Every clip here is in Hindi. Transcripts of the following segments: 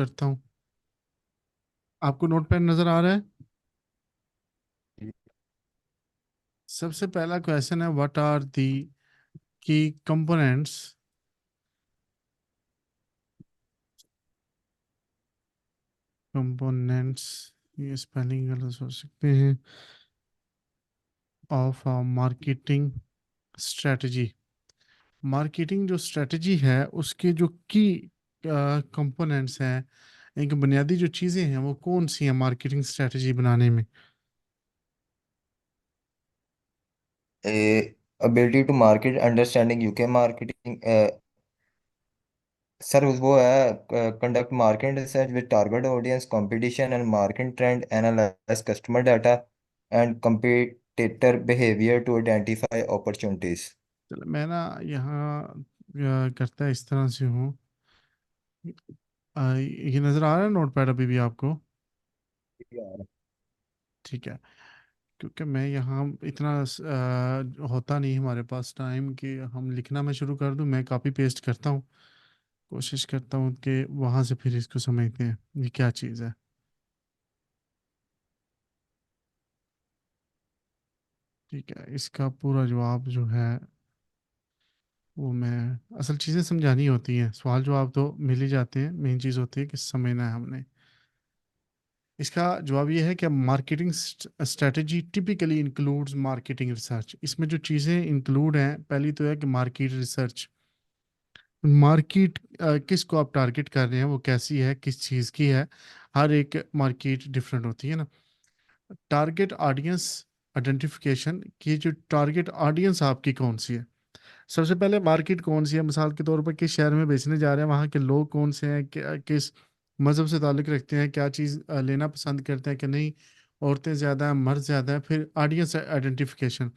करता हूँ। आपको नोट पेन नजर आ रहा है? सबसे पहला क्वेश्चन है, व्हाट आर दी की कंपोनेंट्स कंपोनेंट्स ये स्पेलिंग गलत हो सकते हैं, ऑफ मार्केटिंग स्ट्रेटजी। मार्केटिंग जो स्ट्रेटजी है उसके जो की कंपोनेंट्स हैं, एक बुनियादी जो चीज़ें हैं वो कौन सी हैं मार्केटिंग स्ट्रेटजी बनाने में? Ability to market understanding UK marketing. Sir वो है conduct market research with target audience competition and market trend analyse customer data and competitor behaviour to identify opportunities. चलो मैं ना यहाँ करता है इस तरह से हूँ। ये नज़र आ रहा है नोट पैड अभी भी आपको? ठीक है। क्योंकि मैं यहाँ इतना होता नहीं हमारे पास टाइम कि हम लिखना मैं शुरू कर दूँ, मैं कॉपी पेस्ट करता हूँ। कोशिश करता हूँ कि वहाँ से फिर इसको समझते हैं ये क्या चीज़ है। ठीक है, इसका पूरा जवाब जो है वो मैं असल चीज़ें समझानी होती हैं, सवाल जवाब तो मिल ही जाते हैं, मेन चीज़ होती है कि समझना है हमने। इसका जवाब ये है कि marketing strategy typically includes marketing research. इसमें जो चीज़ें इंक्लूड हैं, पहली तो है कि मार्केट रिसर्च। मार्केट किसको आप टारगेट कर रहे हैं, वो कैसी है, किस चीज़ की है। हर एक मार्केट डिफरेंट होती है ना। टारगेट ऑडियंस आइडेंटिफिकेशन की, जो टारगेट ऑडियंस आपकी कौन सी है। सबसे पहले मार्केट कौन सी है, मिसाल के तौर पर किस शहर में बेचने जा रहे हैं, वहाँ के लोग कौन से हैं, किस मज़हब से ताल्लुक़ रखते हैं, क्या चीज़ लेना पसंद करते हैं कि नहीं, औरतें ज़्यादा हैं मर्द ज़्यादा है। फिर ऑडियंस आइडेंटिफिकेशन।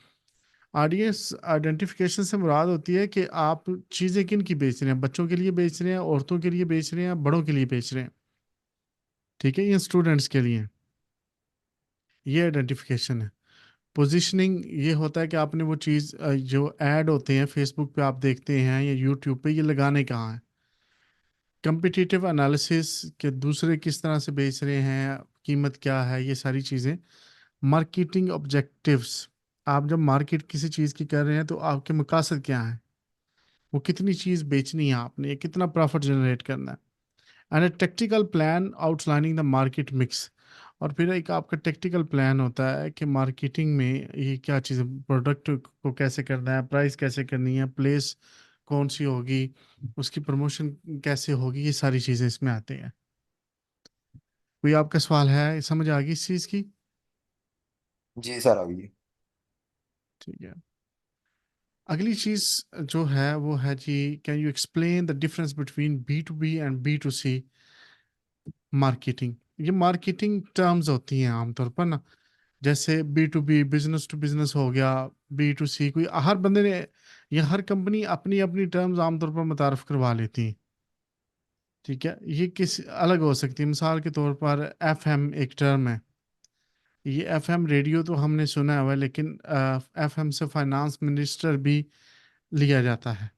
ऑडियंस आइडेंटिफिकेशन से मुराद होती है कि आप चीज़ें किन की बेच रहे हैं, बच्चों के लिए बेच रहे हैं, औरतों के लिए बेच रहे हैं, बड़ों के लिए बेच रहे हैं। ठीक है, ये स्टूडेंट्स के लिए। ये आइडेंटिफिकेशन है। पोजीशनिंग ये होता है कि आपने वो चीज़ जो ऐड होते हैं फेसबुक पे आप देखते हैं या यूट्यूब पे, ये लगाने कहाँ है। कंपिटिटिव एनालिसिस के दूसरे किस तरह से बेच रहे हैं, कीमत क्या है, ये सारी चीज़ें। मार्केटिंग ऑब्जेक्टिव्स, आप जब मार्केट किसी चीज़ की कर रहे हैं तो आपके मकसद क्या है, वो कितनी चीज़ बेचनी है आपने, कितना प्रॉफिट जनरेट करना है। And A tactical plan outlining the market mix. और फिर एक आपका टेक्टिकल प्लान होता है कि मार्केटिंग में ये क्या चीज़, प्रोडक्ट को कैसे करना है, प्राइस कैसे करनी है, प्लेस कौन सी होगी, उसकी प्रमोशन कैसे होगी, ये सारी चीज़ें इसमें आती हैं। कोई आपका सवाल है, समझ आ गई इस चीज़ की? जी सर अभी। ठीक है। अगली चीज़ जो है वो है ji, can you explain the difference between B2B and B2C marketing. ये मार्केटिंग टर्म्स होती हैं आमतौर पर ना, जैसे B2B बिजनेस टू बिजनेस हो गया, B2C कोई हर बंदे ने या हर कंपनी अपनी अपनी टर्म्स आमतौर पर मुतारफ करवा लेती है। ठीक है, ये किस अलग हो सकती है, मिसाल के तौर पर FM एक टर्म है। ये FM रेडियो तो हमने सुना हुआ है, लेकिन FM से फाइनेंस मिनिस्टर भी लिया जाता है।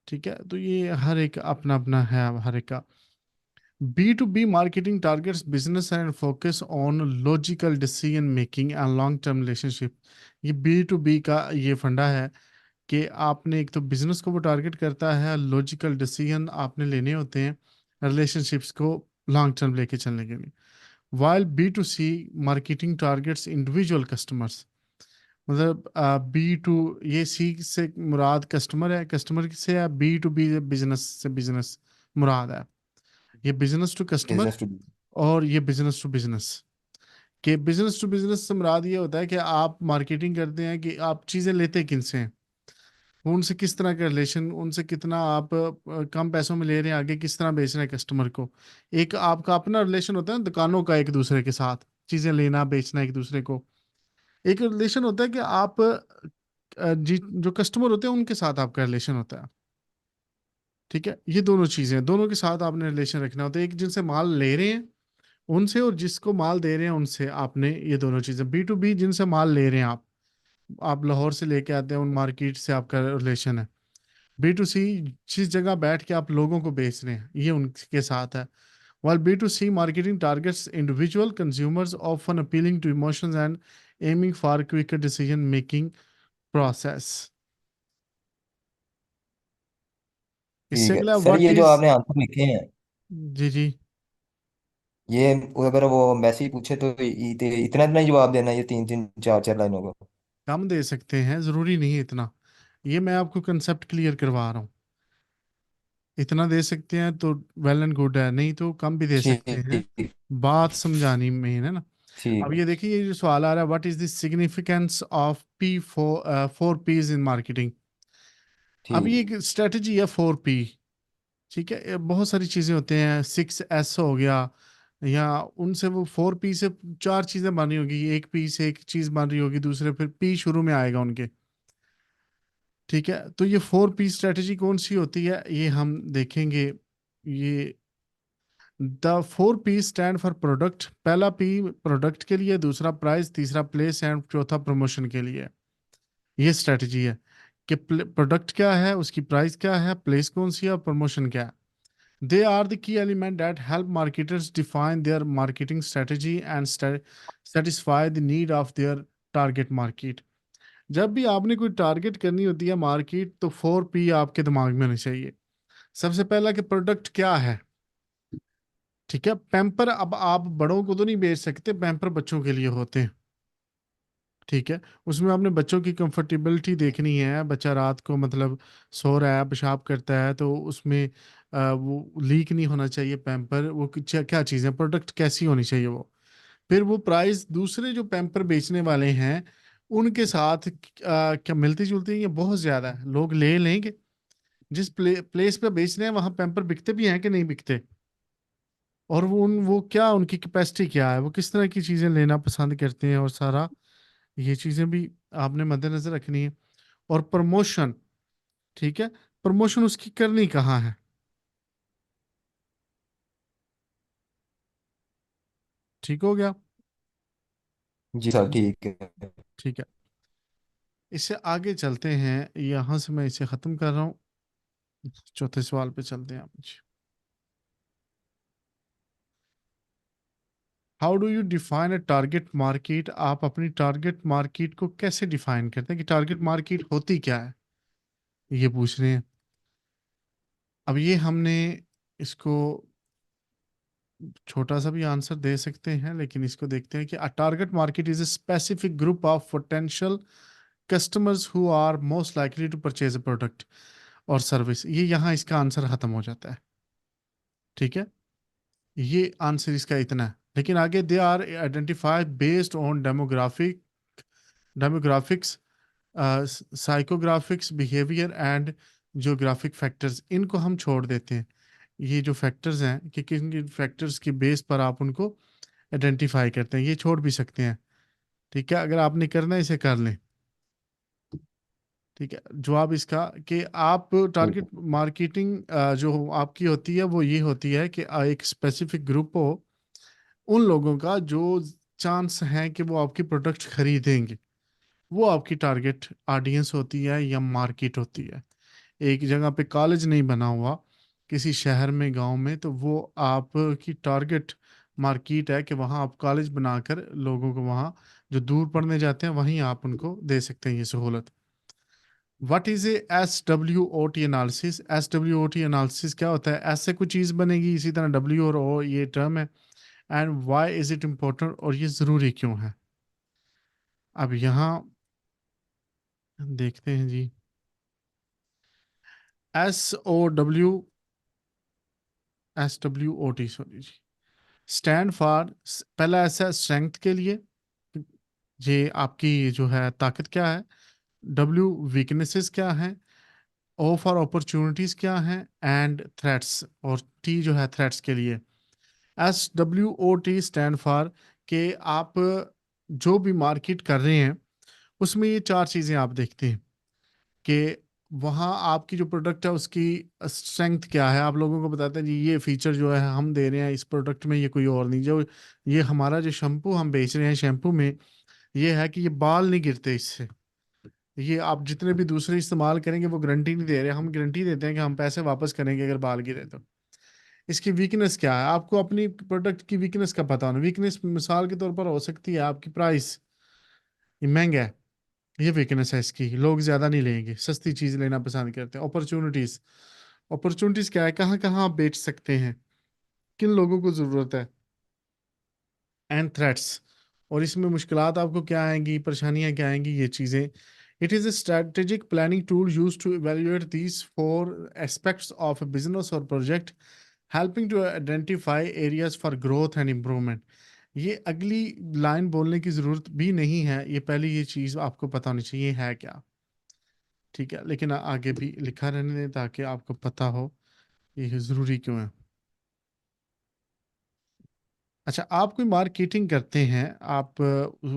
ठीक है, तो ये हर एक अपना अपना है हर एक का। B2B marketing targets business and focus on logical decision making and long term relationship। ये B2B का ये फंडा है कि आपने एक तो बिजनेस को वो टारगेट करता है, लॉजिकल डिसीजन आपने लेने होते हैं रिलेशनशिप्स को लॉन्ग टर्म लेके चलने के लिए। While B2C marketing targets individual customers. मतलब B2, ये सी से मुराद कस्टमर है, कस्टमर से है, B2B बिजनेस से बिजनेस मुराद है। ये business to customer business to. और ये बिजनेस टू बिजनेस। कि बिजनेस टू बिजनेस से मुराद ये होता है कि आप मार्केटिंग करते हैं कि आप चीज़ें लेते किनसे हैं, उनसे किस तरह का रिलेशन, उनसे कितना आप कम पैसों में ले रहे हैं, आगे किस तरह बेच रहे हैं कस्टमर को। एक आपका अपना रिलेशन होता है ना दुकानों का एक दूसरे के साथ, चीज़ें लेना बेचना एक दूसरे को। एक रिलेशन होता है कि आप जी जो कस्टमर होते हैं उनके साथ आपका रिलेशन होता है। ठीक है, ये दोनों चीज़ें, दोनों के साथ आपने रिलेशन रखना होता है, एक जिनसे माल ले रहे हैं उनसे और जिसको माल दे रहे हैं उनसे, आपने ये दोनों चीजें। B2B जिनसे माल ले रहे हैं आप लाहौर से लेके आते हैं, उन मार्केट से आपका रिलेशन है। B2C, जिस जगह बैठ के आप लोगों को बेच रहे हैं, ये उनके साथ है। While B2C marketing targets individual consumers, often appealing to emotions and aiming for quicker decision making process. इससे ठीक है अगला सर, व्हाट ये जो इज। आपने आंसर लिखे हैं, जी जी। ये अगर वो मैसेज पूछे तो इतना इतना ही जवाब देना है, ये तीन तीन चार चार लाइनों का? कम दे सकते हैं, जरूरी नहीं है इतना। ये मैं आपको कंसेप्ट क्लियर करवा रहा हूँ। इतना दे सकते हैं तो वेल एंड गुड है, नहीं तो कम भी दे सकते हैं। ठीक। बात समझानी में है ना। ठीक अब है। ये देखिए, ये जो सवाल आ रहा है, what is the significance of four Ps in marketing. अब ये ठीक। एक स्ट्रेटजी है 4P। ठीक है, ये बहुत सारी चीजें होते हैं, 6S हो गया, या उनसे वो 4P से चार चीजें बन रही होगी, एक पी से एक चीज बन रही होगी, दूसरे फिर P शुरू में आएगा उनके। ठीक है, तो ये 4P स्ट्रेटजी कौन सी होती है, ये हम देखेंगे। ये the 4P stand for product. पहला P प्रोडक्ट के लिए, दूसरा प्राइस, तीसरा प्लेस एंड चौथा प्रमोशन के लिए। ये स्ट्रेटजी है कि प्रोडक्ट क्या है, उसकी प्राइस क्या है, प्लेस कौन सी है, और प्रमोशन क्या है। They are the key element that help marketers define their marketing strategy and satisfy the need of their target market. जब भी आपने कोई टारगेट करनी होती है मार्केट, तो 4P आपके दिमाग में होनी चाहिए। सबसे पहला कि प्रोडक्ट क्या है। ठीक है, पैम्पर, अब आप बड़ों को तो नहीं बेच सकते, पैम्पर बच्चों के लिए होते हैं। ठीक है, उसमें आपने बच्चों की कंफर्टेबिलिटी देखनी है। बच्चा रात को मतलब सो रहा है, पेशाब करता है, तो उसमें वो लीक नहीं होना चाहिए पैम्पर। वो क्या क्या चीज़ें, प्रोडक्ट कैसी होनी चाहिए वो। फिर वो प्राइस दूसरे जो पैम्पर बेचने वाले हैं उनके साथ क्या मिलती जुलती है, ये बहुत ज़्यादा है, लोग ले लेंगे। जिस प्लेस पे बेच रहे हैं वहां पैम्पर बिकते भी हैं कि नहीं बिकते, और वो क्या उनकी कैपेसिटी क्या है, वो किस तरह की चीज़ें लेना पसंद करते हैं, और सारा ये चीज़ें भी आपने मद्देनजर रखनी है। और प्रमोशन। ठीक है, प्रमोशन उसकी करनी कहाँ है। ठीक हो गया। जी सर, ठीक है। ठीक है, इससे आगे चलते हैं, यहाँ से मैं इसे ख़त्म कर रहा हूँ। चौथे सवाल पे चलते हैं आप ji. How do you define a target market. आप अपनी टारगेट मार्केट को कैसे डिफाइन करते हैं, कि टारगेट मार्केट होती क्या है, ये पूछ रहे हैं। अब ये हमने इसको छोटा सा भी आंसर दे सकते हैं, लेकिन इसको देखते हैं कि a target market is a specific group of potential customers who are most likely to purchase a product और सर्विस। ये यहाँ इसका आंसर खत्म हो जाता है। ठीक है, ये आंसर इसका इतना है, लेकिन आगे they are identified based on demographics, psychographics, behaviour and geographic factors. इनको हम छोड़ देते हैं। ये जो फैक्टर्स हैं कि किन किन फैक्टर्स की बेस पर आप उनको आइडेंटिफाई करते हैं, ये छोड़ भी सकते हैं। ठीक है, अगर आपने करना है इसे कर लें। ठीक है, जवाब इसका कि आप ठीक टारगेट है। मार्केटिंग जो आपकी होती है वो ये होती है कि एक स्पेसिफिक ग्रुप हो उन लोगों का जो चांस है कि वो आपकी प्रोडक्ट खरीदेंगे, वो आपकी टारगेट ऑडियंस होती है या मार्केट होती है। एक जगह पे कॉलेज नहीं बना हुआ किसी शहर में, गांव में, तो वो आपकी टारगेट मार्केट है कि वहाँ आप कॉलेज बनाकर लोगों को, वहाँ जो दूर पढ़ने जाते हैं वहीं आप उनको दे सकते हैं ये सहूलत। What is a SWOT analysis. SWOT analysis क्या होता है, ऐसे कोई चीज़ बनेगी, इसी तरह W और O ये टर्म है। And why is it important, और ये ज़रूरी क्यों है। अब यहाँ देखते हैं जी। SWOT, सॉरी जी, स्टैंड फॉर, पहला ऐसा स्ट्रेंथ के लिए, ये आपकी जो है ताकत क्या है। W वीकनेसेस क्या है। O फॉर अपॉर्चुनिटीज क्या है, एंड थ्रेट्स, और T जो है थ्रेट्स के लिए। SWOT स्टैंड फॉर के आप जो भी मार्केट कर रहे हैं उसमें ये चार चीजें आप देखते हैं कि वहाँ आपकी जो प्रोडक्ट है उसकी स्ट्रेंथ क्या है। आप लोगों को बताते हैं जी ये फीचर जो है हम दे रहे हैं इस प्रोडक्ट में, ये कोई और नहीं। जो ये हमारा जो शैम्पू हम बेच रहे हैं, शैम्पू में ये है कि ये बाल नहीं गिरते इससे, ये आप जितने भी दूसरे इस्तेमाल करेंगे वो गारंटी नहीं दे रहे, हम गारंटी देते हैं कि हम पैसे वापस करेंगे अगर बाल गिरे तो। इसकी वीकनेस क्या है, आपको अपनी प्रोडक्ट की वीकनेस का पता होना। वीकनेस मिसाल के तौर पर हो सकती है आपकी प्राइस, ये महंगा है, ये वीकनेस है इसकी, लोग ज्यादा नहीं लेंगे, सस्ती चीज लेना पसंद करते हैं। अपॉर्चुनिटीज, अपॉर्चुनिटीज क्या है, कहाँ कहाँ आप बेच सकते हैं, किन लोगों को जरूरत है। एंड थ्रेट्स, और इसमें मुश्किलात आपको क्या आएंगी, परेशानियां क्या आएंगी, ये चीज़ें। It is a strategic planning tool used to evaluate these four aspects of a business or project, helping to identify areas for growth and improvement। ये अगली लाइन बोलने की ज़रूरत भी नहीं है, ये पहली ये चीज़ आपको पता होनी चाहिए है क्या। ठीक है, लेकिन आगे भी लिखा रहने दें ताकि आपको पता हो ये ज़रूरी क्यों है। अच्छा, आप कोई मार्केटिंग करते हैं, आप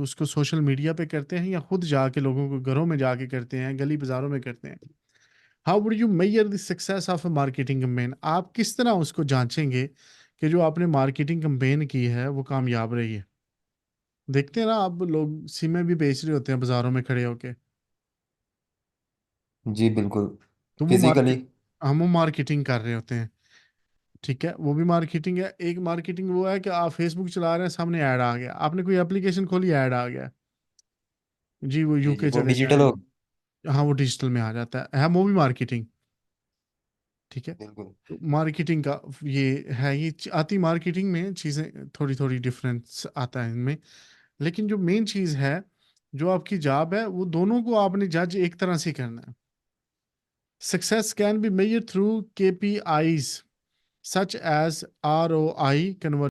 उसको सोशल मीडिया पे करते हैं या खुद जाके लोगों को घरों में जाके करते हैं, गली बाजारों में करते हैं। How would you measure the success of a marketing campaign, आप किस तरह उसको जांचेंगे कि जो आपने मार्केटिंग कैंपेन की है वो कामयाब रही है। देखते हैं ना, आप लोग सिमें भी बेच रहे होते हैं बाजारों में खड़े होके, जी बिल्कुल। तो वो फिजिकली। मार्केट, हम वो मार्केटिंग कर रहे होते हैं। ठीक है, वो भी मार्केटिंग है। एक मार्केटिंग वो है कि आप फेसबुक चला रहे हैं, सामने ऐड आ गया, आपने कोई एप्लीकेशन खोली, ऐड आ गया, जी वो जी जी, यूके वो चले डिजिटल जाए। हो। हाँ, वो डिजिटल में आ जाता है वो भी मार्केटिंग। ठीक है, बिल्कुल। तो मार्केटिंग का ये है, ये आती मार्केटिंग में चीज़ें थोड़ी थोड़ी डिफरेंस आता है इनमें। लेकिन जो मेन चीज़ है, जो आपकी जॉब है, वो दोनों को आपने जज एक तरह से करना है। Success can be measure through KPIs such as ROI,